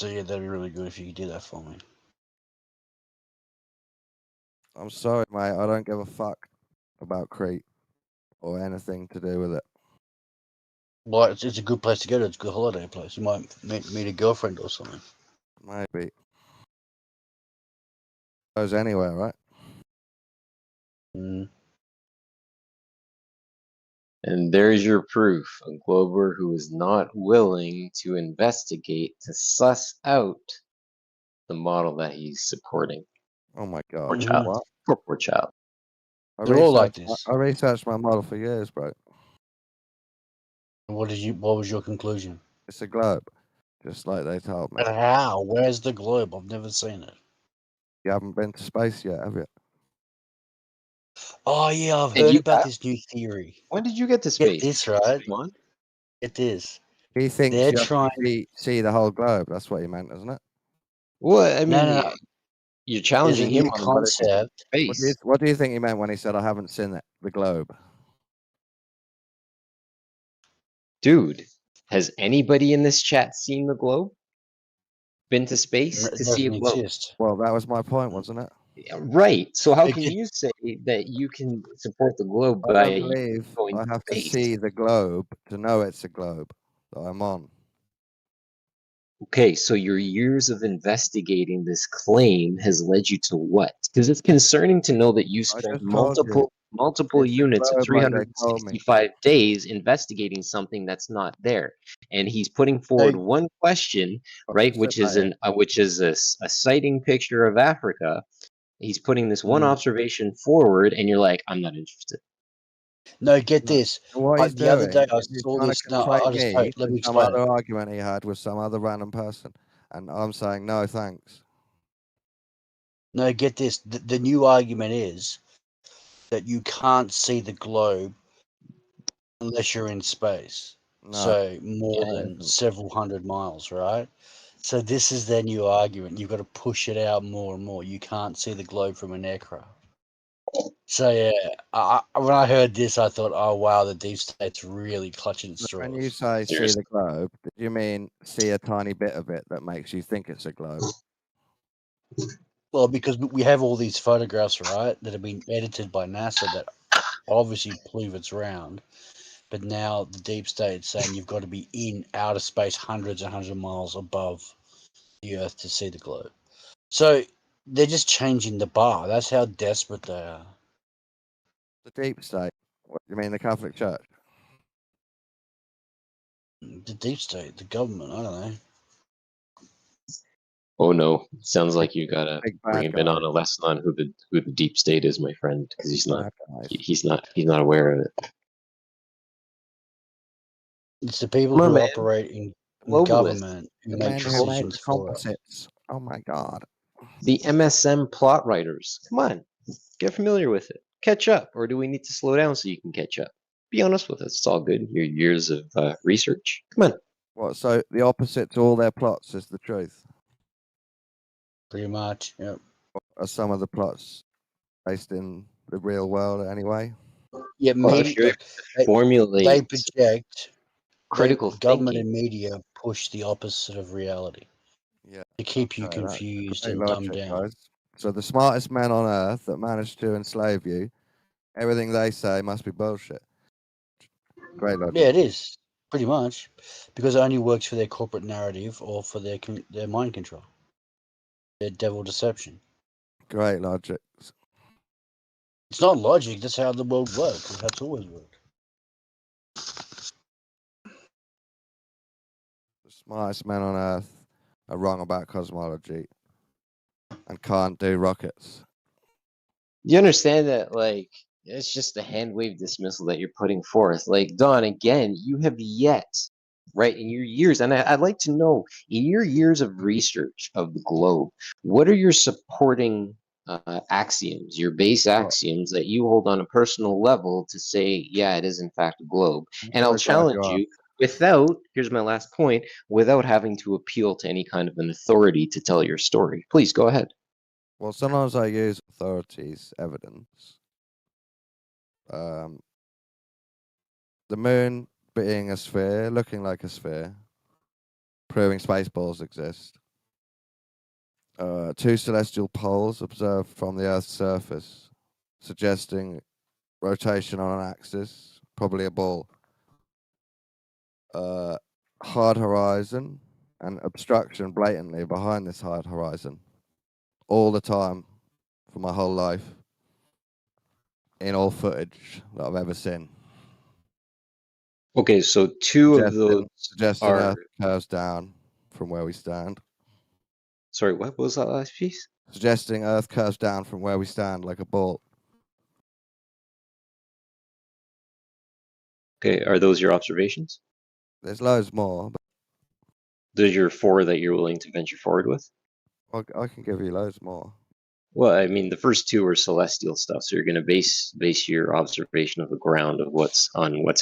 So yeah, that'd be really good if you could do that for me. I'm sorry, mate. I don't give a fuck about Crete or anything to do with it. Well, it's a good place to go to. It's a good holiday place. You might meet a girlfriend or something. Maybe. Goes anywhere, right? Mm. And there's your proof. A Glober who is not willing to investigate to suss out the model that he's supporting. Oh my Poor god. child. What? Poor child. They're all like this. I researched my model for years, bro. What was your conclusion? It's a globe, just like they told me. But how? Where's the globe? I've never seen it. You haven't been to space yet, have you? Oh yeah, I've Did heard you about have- this new theory. When did you get to Get space? this right. Come on. Get this. He thinks They're you have trying. to see the whole globe. That's what he meant, isn't it? Well, I mean, No. you're There's challenging a him new on whether he's been to concept. space. What do you think he meant when he said, I haven't seen the globe? Dude, has anybody in this chat seen the globe? Been to space It to see a doesn't globe? exist. Well, that was my point, wasn't it? Yeah, right. So how It can could- you say that you can support the globe I by don't believe going I to have to space? see the globe to know it's a globe that I'm on. Okay, so your years of investigating this claim has led you to what? Because it's concerning to know that you I spent just told you. multiple It's a units of globe like they told me. 365 days investigating something that's not there. And he's putting forward one question, right, which is a sighting picture of Africa. He's putting this one observation forward, and you're like, I'm not interested. No, get this. What he's The other day doing I is he's saw trying this. to No, conflate I'll just me let me with some explain it. other argument he had with some other random person. And I'm saying, no, thanks. No, get this. The new argument is that you can't see the globe unless you're in space. No. So more Yeah, than several hundred miles, right? So this is their new argument. You've got to push it out more and more. You can't see the globe from an aircraft. So yeah, when I heard this, I thought, oh wow, the deep state's really clutching its straws. When you say see Seriously. the globe, did you mean see a tiny bit of it that makes you think it's a globe? Well, because we have all these photographs, right, that have been edited by NASA that obviously prove it's round. But now the deep state's saying you've got to be in outer space hundreds and hundreds of miles above the Earth to see the globe. So they're just changing the bar. That's how desperate they are. The deep state. What do you mean, the Catholic Church? The deep state, the government, I don't know. Oh no! Sounds like you gotta Big bring bad him in guy. on a lesson on who the deep state is, my friend, because he's not Bad guys. he's not aware of it. It's the people Come on, who man. operate in Globalists. government who The make men who make decisions for us. composites. Oh my god. The MSM plot writers. Come on, get familiar with it. Catch up, or do we need to slow down so you can catch up? Be honest with us. It's all good. Your years of research. Come on. What? So the opposite to all their plots is the truth. Pretty much, yep. Are some of the plots based in the real world anyway? Yeah, Well, if you're they formulate project. critical Government thinking, and media push the opposite of reality Yeah. to keep you Okay, that's confused great and dumbed logic, down. guys. So the smartest men on earth that managed to enslave you, everything they say must be bullshit. Great logic. Yeah, it is pretty much because it only works for their corporate narrative or for their mind control, their devil deception. Great logic. It's not logic. That's how the world works. That's always worked. The smartest men on earth are wrong about cosmology and can't do rockets. you understand that, like, it's just a hand wave dismissal that you're putting forth. Like, Don, again, you have yet, right, in your years, and I'd like to know, in your years of research of the globe, what are your supporting axioms, your base axioms that you hold on a personal level to say, yeah, it is in fact a globe? And I'll challenge you without, here's my last point, without having to appeal to any kind of an authority to tell your story. Please go ahead. Well, sometimes I use authorities' evidence. The moon being a sphere, looking like a sphere, proving space balls exist. Two celestial poles observed from the Earth's surface, suggesting rotation on an axis, probably a ball. Hard horizon and obstruction blatantly behind this hard horizon all the time for my whole life in all footage that I've ever seen. Okay, so two of those Suggesting are. Earth curves down from where we stand. Sorry, what was that last piece? Suggesting Earth curves down from where we stand like a ball. Okay, are those your observations? There's loads more, but Those are your 4 that you're willing to venture forward with? I can give you loads more. Well, I mean, the first 2 are celestial stuff, so you're going to base your observation of the ground of what's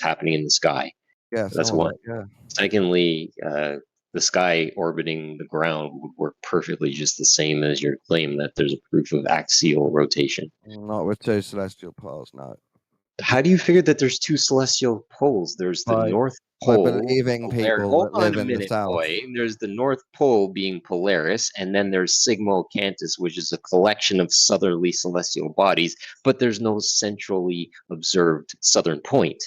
happening in the sky. Yeah, That's some of one. it, yeah. Secondly, the sky orbiting the ground would work perfectly just the same as your claim that there's a proof of axial rotation. Not with two celestial poles, no. How do you figure that there's 2 celestial poles? There's the North By Pole. believing people Hold that on live a in the minute, south. boy. There's the North Pole being Polaris, and then there's Sigma Octantis, which is a collection of southerly celestial bodies, but there's no centrally observed southern point.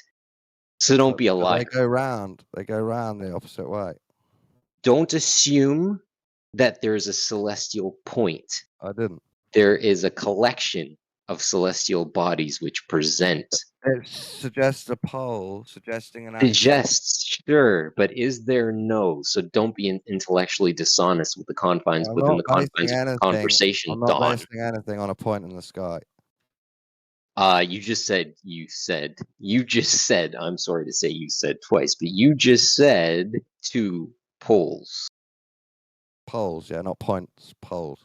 So don't be a But liar. they go round. They go round the opposite way. Don't assume that there's a celestial point. I didn't. There is a collection of celestial bodies which present. It suggests a pole, suggesting an axis. Suggests, sure, but is there no? So don't be intellectually dishonest with the confines I'm within not the confines of the conversation, I'm not Don. basing anything on a point in the sky. You just said, I'm sorry to say you said twice, but you just said 2 poles. Poles, yeah, not points, poles.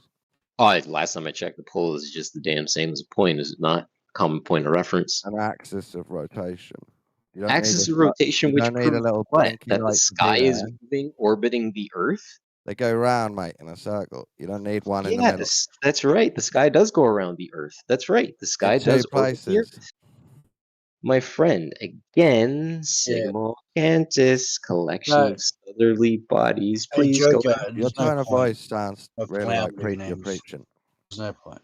Last time I checked, the pole is just the damn same as a point, is it not? Common point of reference. An axis of rotation. You don't Axis need of rotation, you which don't need a proves little what? blinky That the light to sky be is there. moving, orbiting the Earth? They go round, mate, in a circle. You don't need one in the Yeah, middle. that's right. The sky does go around the Earth. That's right. The sky In two does orbit the places. Earth. My friend, again, Sigma Cantus, collection No. of southerly bodies. Hey, Please go Joker, ahead. Your there's no tone of point voice sounds of really clown like living you're names. preaching. There's no point.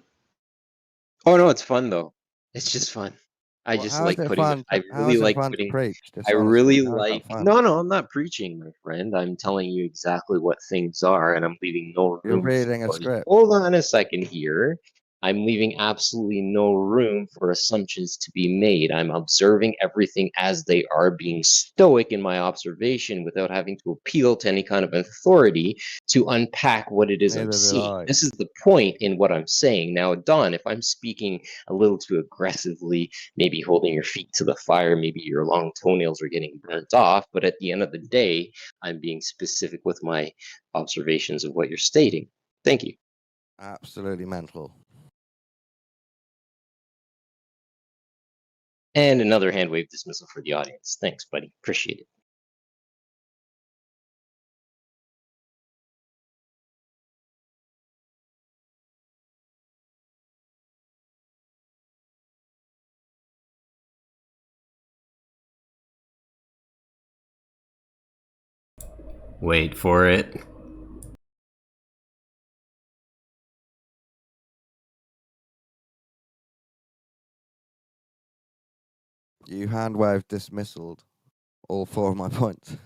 Oh no, it's fun though. It's just fun. I Well, just how is like it putting. fun? I How really is it like fun to putting. preach? I Dishonestly, really how is that like. fun? No, I'm not preaching, my friend. I'm telling you exactly what things are, and I'm leaving no You're room. reading a for- script. Hold on a second here. I'm leaving absolutely no room for assumptions to be made. I'm observing everything as they are, being stoic in my observation without having to appeal to any kind of authority to unpack what it is I'm Neither did seeing. I. This is the point in what I'm saying. Now, Don, if I'm speaking a little too aggressively, maybe holding your feet to the fire, maybe your long toenails are getting burnt off, but at the end of the day, I'm being specific with my observations of what you're stating. Thank you. Absolutely mental. And another hand wave dismissal for the audience. Thanks, buddy. Appreciate it. Wait for it. You hand waved dismissaled all 4 of my points.